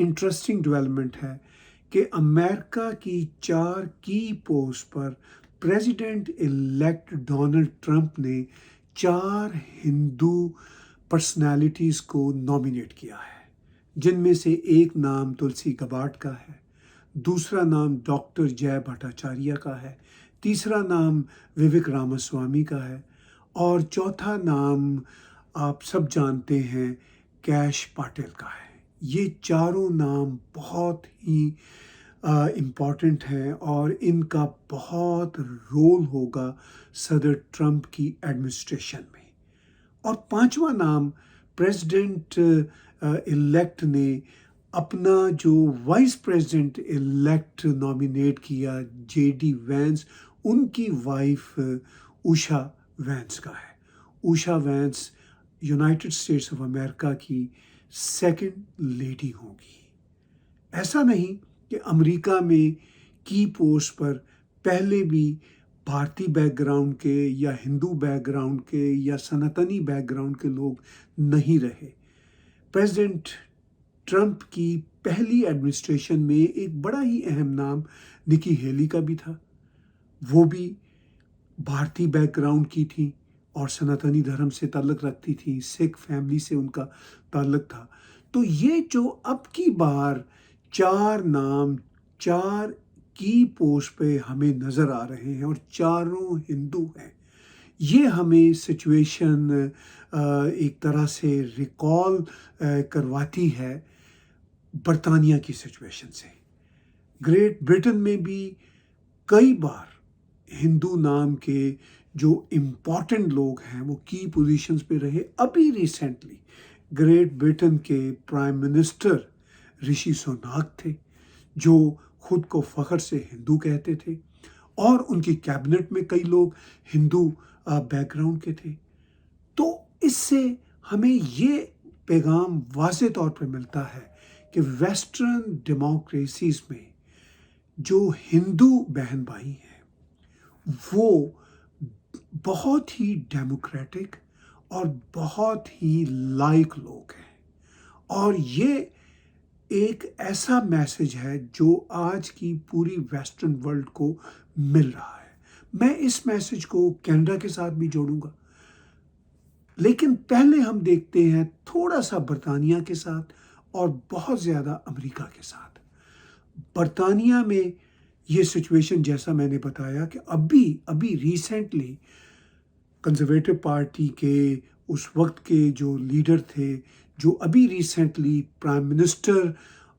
Interesting development ہے کہ امریکہ کی 4 کی پوسٹ پر پریزیڈنٹ الیکٹ ڈونلڈ ٹرمپ نے 4 ہندو پرسنالٹیز کو نامینیٹ کیا ہے، جن میں سے ایک نام تلسی گباٹ کا ہے، دوسرا نام ڈاکٹر جے بھٹاچاریہ کا ہے، تیسرا نام وویک راماسوامی کا ہے، اور چوتھا نام آپ سب جانتے ہیں کیش پاٹل کا ہے۔ یہ چاروں نام بہت ہی امپورٹنٹ ہیں اور ان کا بہت رول ہوگا صدر ٹرمپ کی ایڈمنسٹریشن میں۔ اور 5واں نام پریزیڈنٹ الیکٹ نے اپنا جو وائس پریزیڈنٹ الیکٹ نامینیٹ کیا جے ڈی وینس، ان کی وائف اوشا وینس کا ہے۔ Usha Vance United States of America کی 2nd لیڈی ہوگی۔ ایسا نہیں کہ امریکہ میں کی پوسٹ پر پہلے بھی بھارتی بیک گراؤنڈ کے یا ہندو بیک گراؤنڈ کے یا سناتنی بیک گراؤنڈ کے لوگ نہیں رہے۔ پریزیڈنٹ ٹرمپ کی پہلی ایڈمنسٹریشن میں ایک بڑا ہی اہم نام نکی ہیلی کا بھی تھا۔ وہ بھی بھارتی بیک گراؤنڈ کی تھی اور سناتنی دھرم سے تعلق رکھتی تھی، سکھ فیملی سے ان کا تعلق تھا۔ تو یہ جو اب کی بار 4 نام 4 کی پوسٹ پہ ہمیں نظر آ رہے ہیں اور چاروں ہندو ہیں، یہ ہمیں سچویشن ایک طرح سے ریکال کرواتی ہے برطانیہ کی سچویشن سے۔ گریٹ برٹن میں بھی کئی بار ہندو نام کے جو امپورٹنٹ لوگ ہیں وہ کی پوزیشنز پہ رہے۔ ابھی ریسنٹلی گریٹ برٹن کے پرائم منسٹر رشی سوناک تھے، جو خود کو فخر سے ہندو کہتے تھے، اور ان کی کیبنٹ میں کئی لوگ ہندو بیک گراؤنڈ کے تھے۔ تو اس سے ہمیں یہ پیغام واضح طور پر ملتا ہے کہ ویسٹرن ڈیموکریسیز میں جو ہندو بہن بھائی ہیں وہ بہت ہی ڈیموکریٹک اور بہت ہی لائق لوگ ہیں، اور یہ ایک ایسا میسج ہے جو آج کی پوری ویسٹرن ورلڈ کو مل رہا ہے۔ میں اس میسج کو کینیڈا کے ساتھ بھی جوڑوں گا، لیکن پہلے ہم دیکھتے ہیں تھوڑا سا برطانیہ کے ساتھ اور بہت زیادہ امریکہ کے ساتھ۔ برطانیہ میں یہ سچویشن جیسا میں نے بتایا کہ ابھی ریسنٹلی کنزرویٹو پارٹی کے اس وقت کے جو لیڈر تھے، جو ابھی recently prime minister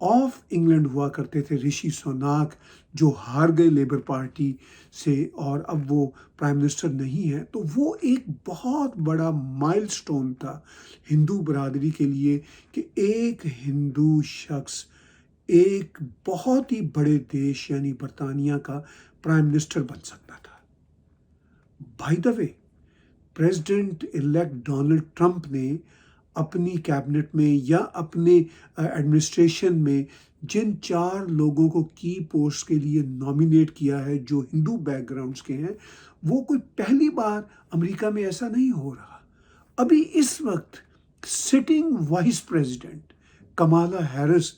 of England ہوا کرتے تھے، رشی سوناک، جو ہار گئے لیبر پارٹی سے اور اب وہ پرائم منسٹر نہیں ہے، تو وہ ایک بہت بڑا مائل سٹون تھا ہندو برادری کے لیے کہ ایک ہندو شخص ایک بہت ہی بڑے دیش یعنی برطانیہ کا پرائم منسٹر بن سکتا تھا۔ By the way, president elect Donald Trump نے اپنی کیبنٹ میں یا اپنے ایڈمنسٹریشن میں جن 4 لوگوں کو کی پوسٹ کے لیے نامینیٹ کیا ہے جو ہندو بیک گراؤنڈز کے ہیں، وہ کوئی پہلی بار امریکہ میں ایسا نہیں ہو رہا۔ ابھی اس وقت sitting vice president Kamala Harris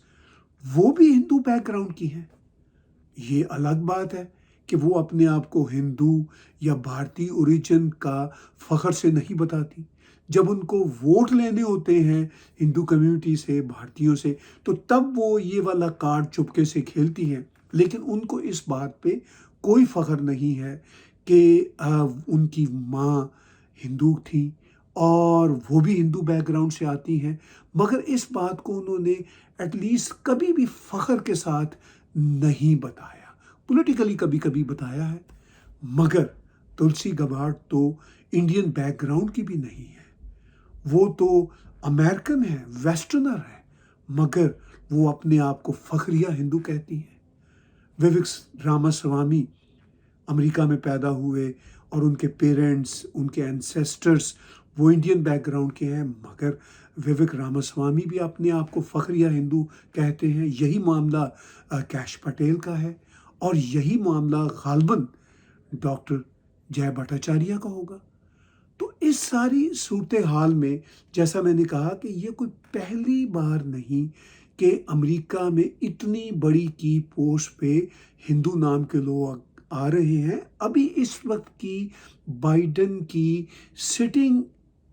وہ بھی ہندو بیک گراؤنڈ کی ہیں۔ یہ الگ بات ہے کہ وہ اپنے آپ کو ہندو یا بھارتی اوریجن کا فخر سے نہیں بتاتی۔ جب ان کو ووٹ لینے ہوتے ہیں ہندو کمیونٹی سے، بھارتیوں سے، تو تب وہ یہ والا کارڈ چپکے سے کھیلتی ہیں، لیکن ان کو اس بات پہ کوئی فخر نہیں ہے کہ ان کی ماں ہندو تھی اور وہ بھی ہندو بیک گراؤنڈ سے آتی ہیں، مگر اس بات کو انہوں نے ایٹ لیسٹ کبھی بھی فخر کے ساتھ نہیں بتایا۔ پولیٹیکلی کبھی کبھی بتایا ہے، مگر تلسی گباٹ تو انڈین بیک گراؤنڈ کی بھی نہیں ہے، وہ تو امریکن ہے، ویسٹرنر ہے، مگر وہ اپنے آپ کو فخریہ ہندو کہتی ہیں۔ وویک راماسوامی امریکہ میں پیدا ہوئے اور ان کے پیرنٹس، ان کے اینسیسٹرز وہ انڈین بیک گراؤنڈ کے ہیں، مگر وویک راماسوامی بھی اپنے آپ کو فخریہ ہندو کہتے ہیں۔ یہی معاملہ کیش پٹیل کا ہے، اور یہی معاملہ غالباً ڈاکٹر جے بھٹاچاریہ کا ہوگا۔ تو اس ساری صورتحال میں جیسا میں نے کہا کہ یہ کوئی پہلی بار نہیں کہ امریکہ میں اتنی بڑی کی پوسٹ پہ ہندو نام کے لوگ آ رہے ہیں. ابھی اس وقت کی بائیڈن کی سٹنگ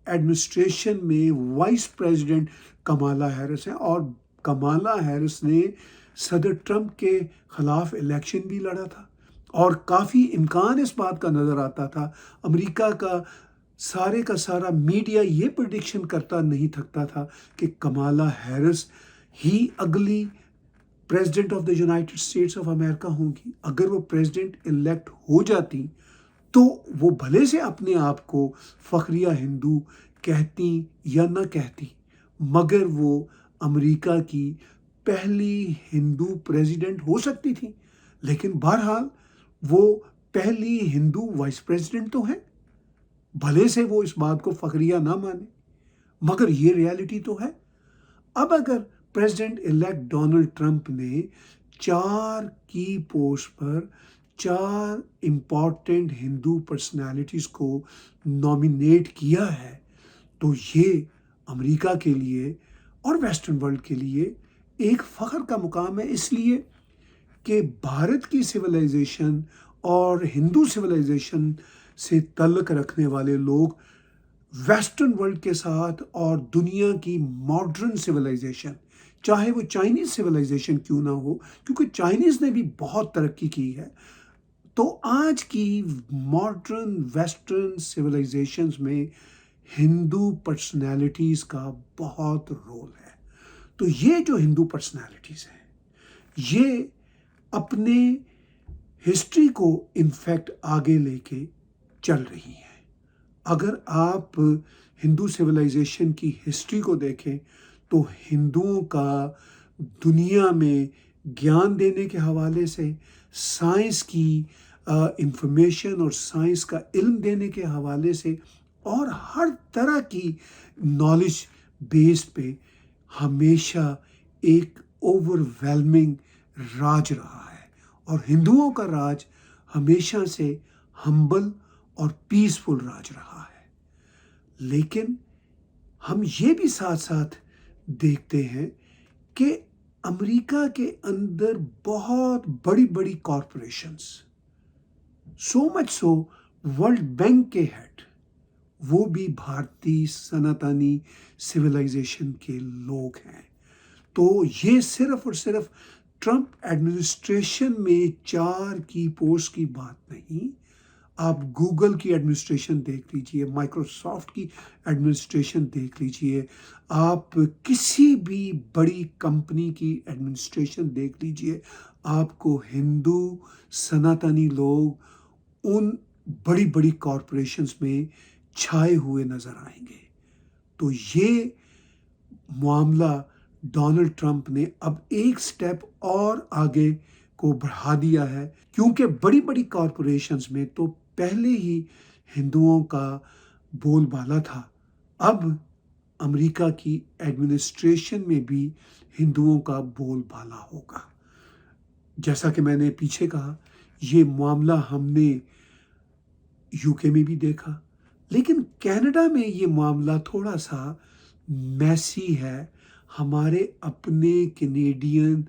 ایڈمنسٹریشن میں وائس پریزیڈنٹ کمالا ہیرس ہیں، اور کمالا ہیرس نے صدر ٹرمپ کے خلاف الیکشن بھی لڑا تھا، اور کافی امکان اس بات کا نظر آتا تھا. امریکہ کا سارا میڈیا یہ پریڈکشن کرتا نہیں تھکتا تھا کہ کمالا ہیرس ہی اگلی president of the United States of امریکہ ہوں گی. اگر وہ پریزیڈنٹ الیکٹ ہو جاتی تو وہ بھلے سے اپنے آپ کو فخریہ ہندو کہتی یا نہ کہتی، مگر وہ امریکہ کی پہلی ہندو پریزیڈنٹ ہو سکتی تھی. لیکن بہرحال وہ پہلی ہندو وائس پریزیڈنٹ تو ہے، بھلے سے وہ اس بات کو فخریہ نہ مانے، مگر یہ ریالٹی تو ہے. اب اگر پریزیڈنٹ الیکٹ ڈونلڈ ٹرمپ نے 4 کی پوسٹ پر 4 امپورٹنٹ ہندو پرسنالٹیز کو نامینیٹ کیا ہے تو یہ امریکہ کے لیے اور ویسٹرن ورلڈ کے لیے ایک فخر کا مقام ہے، اس لیے کہ بھارت کی سویلائزیشن اور ہندو سویلائزیشن سے تعلق رکھنے والے لوگ ویسٹرن ورلڈ کے ساتھ اور دنیا کی ماڈرن سویلائزیشن، چاہے وہ چائنیز سویلائزیشن کیوں نہ ہو، کیونکہ چائنیز نے بھی بہت ترقی کی ہے، تو آج کی ماڈرن ویسٹرن سویلائزیشنز میں ہندو پرسنالٹیز کا بہت رول ہے. تو یہ جو ہندو پرسنالٹیز ہیں یہ اپنے ہسٹری کو انفیکٹ آگے لے کے چل رہی ہیں. اگر آپ ہندو سویلائزیشن کی ہسٹری کو دیکھیں تو ہندوؤں کا دنیا میں گیان دینے کے حوالے سے، سائنس کی انفارمیشن اور سائنس کا علم دینے کے حوالے سے، اور ہر طرح کی نالج بیس پہ ہمیشہ ایک اوور ویلمنگ راج رہا ہے. اور ہندوؤں کا راج ہمیشہ سے ہمبل اور پیسفل راج رہا ہے. لیکن ہم یہ بھی ساتھ ساتھ دیکھتے ہیں کہ امریکہ کے اندر بہت بڑی بڑی کارپوریشنز، سو مچ سو ورلڈ بینک کے ہیڈ وہ بھی بھارتی سناتانی سویلائزیشن کے لوگ ہیں. تو یہ صرف اور صرف ٹرمپ ایڈمنسٹریشن میں 4 کی پوسٹ کی بات نہیں. آپ گوگل کی ایڈمنسٹریشن دیکھ لیجئے، مائکروسافٹ کی ایڈمنسٹریشن دیکھ لیجئے، آپ کسی بھی بڑی کمپنی کی ایڈمنسٹریشن دیکھ لیجئے، آپ کو ہندو سناتانی لوگ ان بڑی بڑی کارپوریشنز میں چھائے ہوئے نظر آئیں گے. تو یہ معاملہ ڈونلڈ ٹرمپ نے اب ایک سٹیپ اور آگے کو بڑھا دیا ہے، کیونکہ بڑی بڑی کارپوریشنز میں تو پہلے ہی ہندوؤں کا بول بالا تھا. اب امریکہ کی ایڈمنسٹریشن میں بھی ہندوؤں کا بول بالا ہوگا. جیسا کہ میں نے پیچھے کہا، یہ معاملہ ہم نے یو کے میں بھی دیکھا، لیکن کینیڈا میں یہ معاملہ تھوڑا سا میسی ہے ہمارے اپنے کینیڈین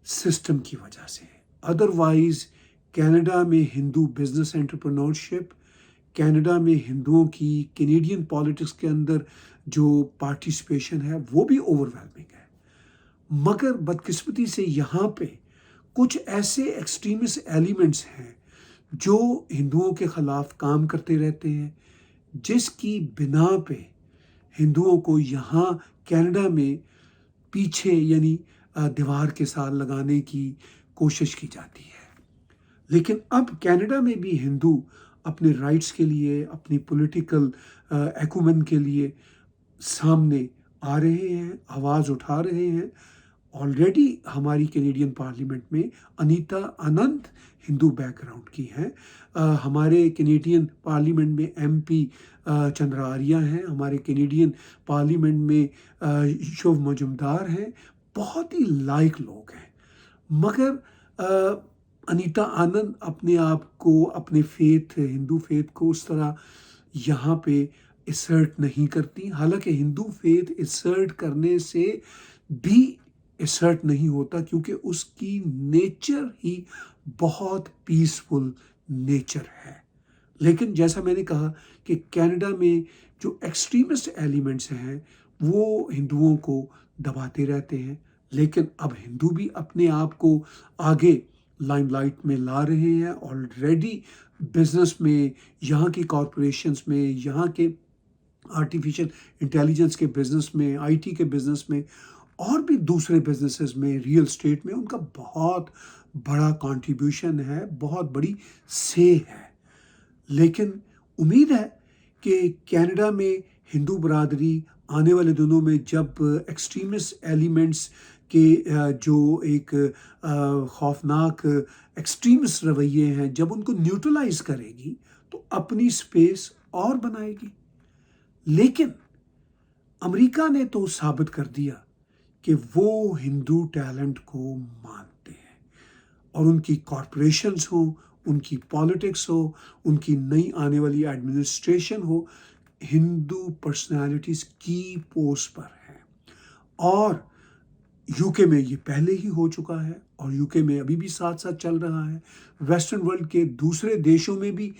سسٹم کی وجہ سے. ادروائز کینیڈا میں ہندو بزنس انٹرپرنورشپ، کینیڈا میں ہندوؤں کی کینیڈین پالیٹکس کے اندر جو پارٹیسپیشن ہے وہ بھی اوور ویلمنگ ہے. مگر بدقسمتی سے یہاں پہ کچھ ایسے ایکسٹریمسٹ ایلیمنٹس ہیں جو ہندوؤں کے خلاف کام کرتے رہتے ہیں، جس کی بنا پہ ہندوؤں کو یہاں کینیڈا میں پیچھے یعنی دیوار کے ساتھ لگانے کی کوشش کی جاتی ہے. لیکن اب کینیڈا میں بھی ہندو اپنے رائٹس کے لیے، اپنی پولیٹیکل ایکومن کے لیے سامنے آ رہے ہیں، آواز اٹھا رہے ہیں. آلریڈی ہماری کینیڈین پارلیمنٹ میں انیتا آنند ہندو بیک گراؤنڈ کی ہیں. ہمارے کینیڈین پارلیمنٹ میں ایم پی چندرا آریہ ہیں، ہمارے کینیڈین پارلیمنٹ میں شیو مجمدار ہیں، بہت ہی لائق لوگ ہیں. مگر انیتا آنند اپنے آپ کو، اپنے ہندو فیتھ کو اس طرح یہاں پہ اسرٹ نہیں کرتی. حالانکہ ہندو فیتھ اسرٹ کرنے سے بھی اسرٹ نہیں ہوتا، کیونکہ اس کی نیچر ہی بہت پیسفل نیچر ہے۔ لیکن جیسا میں نے کہا کہ کینیڈا میں جو ایکسٹریمسٹ ایلیمنٹس ہیں وہ ہندوؤں کو دباتے رہتے ہیں، لیکن اب ہندو بھی اپنے آپ کو آگے لائم لائٹ میں لا رہے ہیں۔ آلریڈی بزنس میں، یہاں کی کارپوریشنز میں، یہاں کے آرٹیفیشل انٹیلیجنس کے بزنس میں، آئی ٹی کے بزنس میں، اور بھی دوسرے بزنسز میں، ریئل اسٹیٹ میں ان کا بہت بڑا کنٹریبیوشن ہے، بہت بڑی سے ہے۔ لیکن امید ہے کہ کینیڈا میں ہندو برادری آنے والے دنوں میں جب ایکسٹریمسٹ ایلیمنٹس کے جو ایک خوفناک ایکسٹریمسٹ رویے ہیں، جب ان کو نیوٹرلائز کرے گی تو اپنی سپیس اور بنائے گی۔ لیکن امریکہ نے تو ثابت کر دیا کہ وہ ہندو ٹیلنٹ کو مانتے ہیں، اور ان کی کارپوریشنز ہوں، ان کی پالیٹکس ہو، ان کی نئی آنے والی ایڈمنسٹریشن ہو، ہندو پرسنالٹیز کی پوسٹ پر ہیں۔ اور یو کے میں یہ پہلے ہی ہو چکا ہے، اور یو کے میں ابھی بھی ساتھ ساتھ چل رہا ہے۔ ویسٹرن ورلڈ کے دوسرے دیشوں میں بھی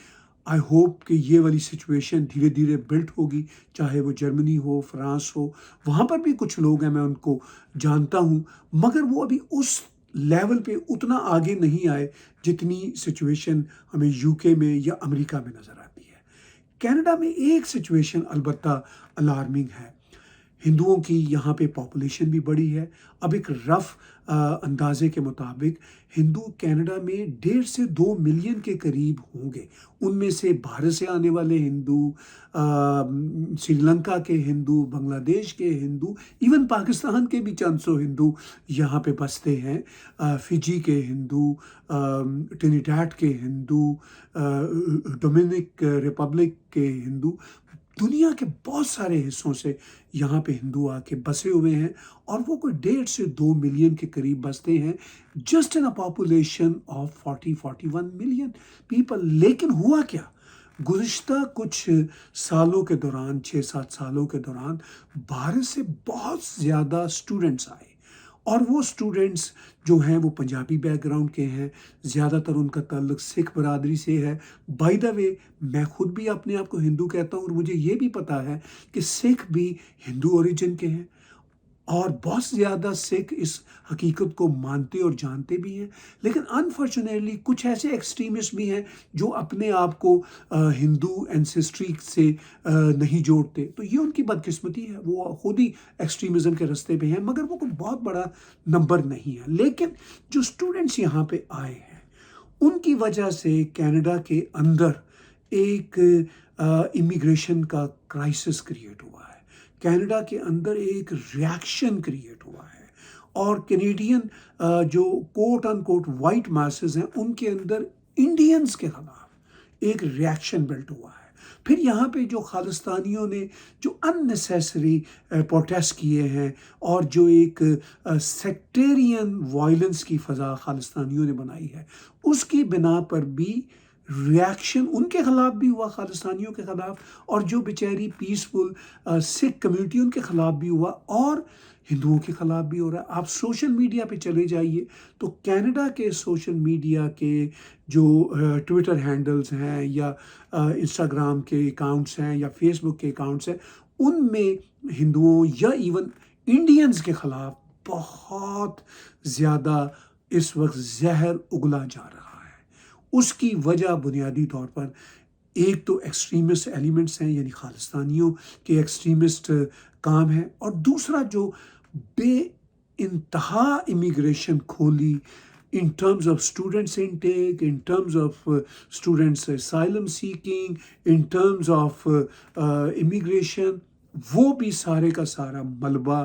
آئی ہوپ کہ یہ والی سچویشن دھیرے دھیرے بلٹ ہوگی، چاہے وہ جرمنی ہو، فرانس ہو، وہاں پر بھی کچھ لوگ ہیں، میں ان کو جانتا ہوں، مگر وہ ابھی اس لیول پہ اتنا آگے نہیں آئے جتنی سچویشن ہمیں یو کے میں یا امریکہ میں نظر آتی ہے۔ کینیڈا میں ایک سچویشن البتہ الارمنگ ہے، ہندوؤں کی یہاں پہ پاپولیشن بھی بڑی ہے۔ اب ایک رف اندازے کے مطابق ہندو کینیڈا میں 1.5 سے 2 ملین کے قریب ہوں گے۔ ان میں سے باہر سے آنے والے ہندو، سری لنکا کے ہندو، بنگلہ دیش کے ہندو، ایون پاکستان کے بھی چند سو ہندو یہاں پہ بستے ہیں، فجی کے ہندو، ٹرینیڈاڈ کے ہندو، ڈومینک ریپبلک کے ہندو، دنیا کے بہت سارے حصوں سے یہاں پہ ہندو آ کے بسے ہوئے ہیں، اور وہ کوئی 1.5 سے 2 ملین کے قریب بستے ہیں، just in a population of 41 million people. لیکن ہوا کیا؟ گزشتہ کچھ سالوں کے دوران، 6-7 سالوں کے دوران، باہر سے بہت زیادہ اسٹوڈنٹس آئے، اور وہ اسٹوڈنٹس جو ہیں وہ پنجابی بیک گراؤنڈ کے ہیں، زیادہ تر ان کا تعلق سکھ برادری سے ہے۔ بائی دا وے، میں خود بھی اپنے آپ کو ہندو کہتا ہوں، اور مجھے یہ بھی پتا ہے کہ سکھ بھی ہندو اوریجن کے ہیں، اور بہت زیادہ سکھ اس حقیقت کو مانتے اور جانتے بھی ہیں۔ لیکن انفارچونیٹلی کچھ ایسے ایکسٹریمسٹ بھی ہیں جو اپنے آپ کو ہندو اینسیسٹری سے نہیں جوڑتے، تو یہ ان کی بدقسمتی ہے، وہ خود ہی ایکسٹریمزم کے راستے پہ ہیں، مگر وہ کوئی بہت بڑا نمبر نہیں ہے۔ لیکن جو اسٹوڈنٹس یہاں پہ آئے ہیں، ان کی وجہ سے کینیڈا کے اندر ایک امیگریشن کا کرائسس کریٹ ہوا ہے، کینیڈا کے اندر ایک ریاکشن کریٹ ہوا ہے، اور کینیڈین جو کوٹ ان کوٹ وائٹ ماسز ہیں، ان کے اندر انڈینز کے خلاف ایک ریاکشن بلٹ ہوا ہے۔ پھر یہاں پہ جو خالستانیوں نے جو اننیسیسری پروٹیسٹ کیے ہیں، اور جو ایک سیکٹیرین وائلنس کی فضا خالستانیوں نے بنائی ہے، اس کی بنا پر بھی ریاکشن ان کے خلاف بھی ہوا، خالستانیوں کے خلاف، اور جو بیچاری پیسفل سکھ کمیونٹی ان کے خلاف بھی ہوا، اور ہندوؤں کے خلاف بھی ہو رہا ہے۔ آپ سوشل میڈیا پہ چلے جائیے تو کینیڈا کے سوشل میڈیا کے جو ٹویٹر ہینڈلز ہیں، یا انسٹاگرام کے اکاؤنٹس ہیں، یا فیس بک کے اکاؤنٹس ہیں، ان میں ہندوؤں یا ایون انڈینز کے خلاف بہت زیادہ اس وقت زہر اگلا جا رہا ہے۔ اس کی وجہ بنیادی طور پر ایک تو ایکسٹریمسٹ ایلیمنٹس ہیں، یعنی خالستانیوں کے ایکسٹریمسٹ کام ہے، اور دوسرا جو بے انتہا امیگریشن کھولی in terms of students intake, in terms of students asylum seeking, in terms of immigration، وہ بھی سارے کا سارا ملبہ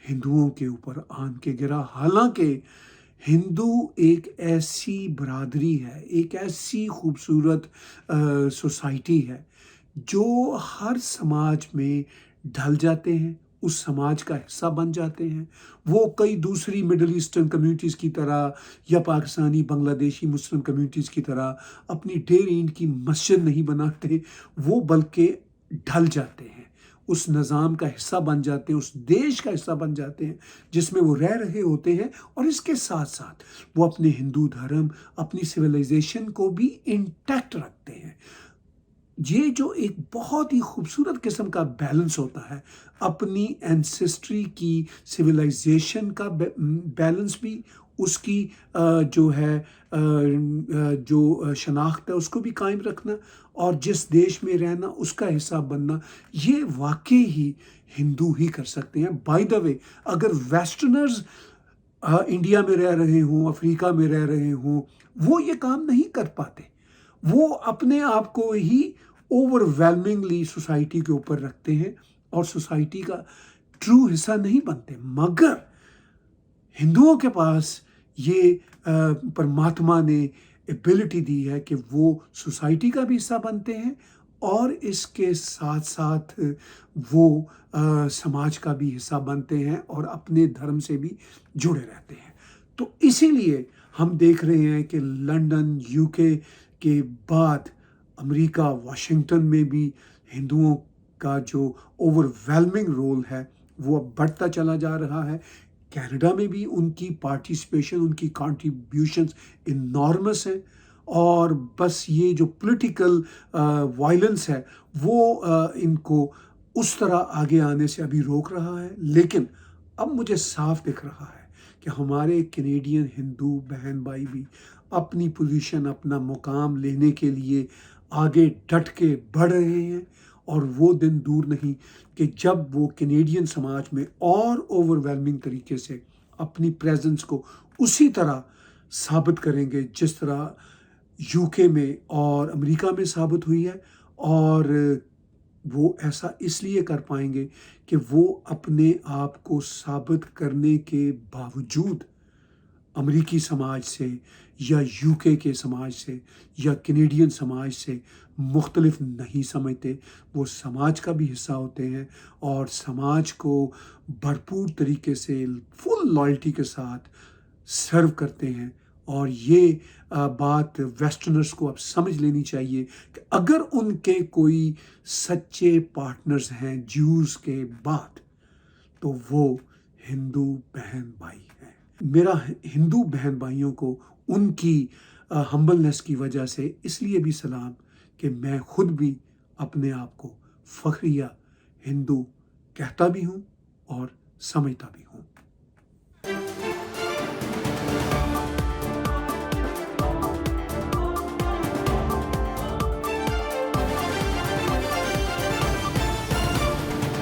ہندوؤں کے اوپر آن کے گرا۔ حالانکہ ہندو ایک ایسی برادری ہے، ایک ایسی خوبصورت سوسائٹی ہے جو ہر سماج میں ڈھل جاتے ہیں، اس سماج کا حصہ بن جاتے ہیں۔ وہ کئی دوسری مڈل ایسٹرن کمیونٹیز کی طرح، یا پاکستانی بنگلہ دیشی مسلم کمیونٹیز کی طرح اپنی ڈیر اینٹ کی مسجد نہیں بناتے، وہ بلکہ ڈھل جاتے ہیں، اس نظام کا حصہ بن جاتے ہیں، اس دیش کا حصہ بن جاتے ہیں جس میں وہ رہ رہے ہوتے ہیں، اور اس کے ساتھ ساتھ وہ اپنے ہندو دھرم، اپنی سویلائزیشن کو بھی انٹیکٹ رکھتے ہیں۔ یہ جو ایک بہت ہی خوبصورت قسم کا بیلنس ہوتا ہے، اپنی اینسسٹری کی سویلائزیشن کا بیلنس بھی، اس کی جو ہے جو شناخت ہے اس کو بھی قائم رکھنا، اور جس دیش میں رہنا اس کا حصہ بننا، یہ واقعی ہی ہندو ہی کر سکتے ہیں۔ بائی دا وے، اگر ویسٹرنرز انڈیا میں رہ رہے ہوں، افریقہ میں رہ رہے ہوں، وہ یہ کام نہیں کر پاتے، وہ اپنے آپ کو ہی اوور ویلمنگلی سوسائٹی کے اوپر رکھتے ہیں اور سوسائٹی کا ٹرو حصہ نہیں بنتے۔ مگر ہندوؤں کے پاس یہ پرماتما نے ایبلٹی دی ہے کہ وہ سوسائٹی کا بھی حصہ بنتے ہیں، اور اس کے ساتھ ساتھ وہ سماج کا بھی حصہ بنتے ہیں اور اپنے دھرم سے بھی جڑے رہتے ہیں۔ تو اسی لیے ہم دیکھ رہے ہیں کہ لنڈن، یو کے بعد امریکہ، واشنگٹن میں بھی ہندوؤں کا جو اوور ویلمنگ رول ہے وہ اب بڑھتا چلا جا رہا ہے۔ کینیڈا میں بھی ان کی پارٹیسپیشن، ان کی کنٹریبیوشنز انارمس ہیں، اور بس یہ جو پولیٹیکل وائلنس ہے وہ ان کو اس طرح آگے آنے سے ابھی روک رہا ہے۔ لیکن اب مجھے صاف دکھ رہا ہے کہ ہمارے کینیڈین ہندو بہن بھائی بھی اپنی پوزیشن، اپنا مقام لینے کے لیے آگے ڈٹ کے بڑھ رہے ہیں، اور وہ دن دور نہیں کہ جب وہ کینیڈین سماج میں اور اوور ویلمنگ طریقے سے اپنی پریزنس کو اسی طرح ثابت کریں گے جس طرح یو کے میں اور امریکہ میں ثابت ہوئی ہے۔ اور وہ ایسا اس لیے کر پائیں گے کہ وہ اپنے آپ کو ثابت کرنے کے باوجود امریکی سماج سے یا یو کے سماج سے یا کینیڈین سماج سے مختلف نہیں سمجھتے۔ وہ سماج کا بھی حصہ ہوتے ہیں اور سماج کو بھرپور طریقے سے فل لائلٹی کے ساتھ سرو کرتے ہیں۔ اور یہ بات ویسٹرنرز کو اب سمجھ لینی چاہیے کہ اگر ان کے کوئی سچے پارٹنرز ہیں جیوز کے بعد، تو وہ ہندو بہن بھائی ہیں۔ میرا ہندو بہن بھائیوں کو ان کی ہمبلنس کی وجہ سے اس لیے بھی سلام کہ میں خود بھی اپنے آپ کو فخریہ ہندو کہتا بھی ہوں اور سمجھتا بھی ہوں۔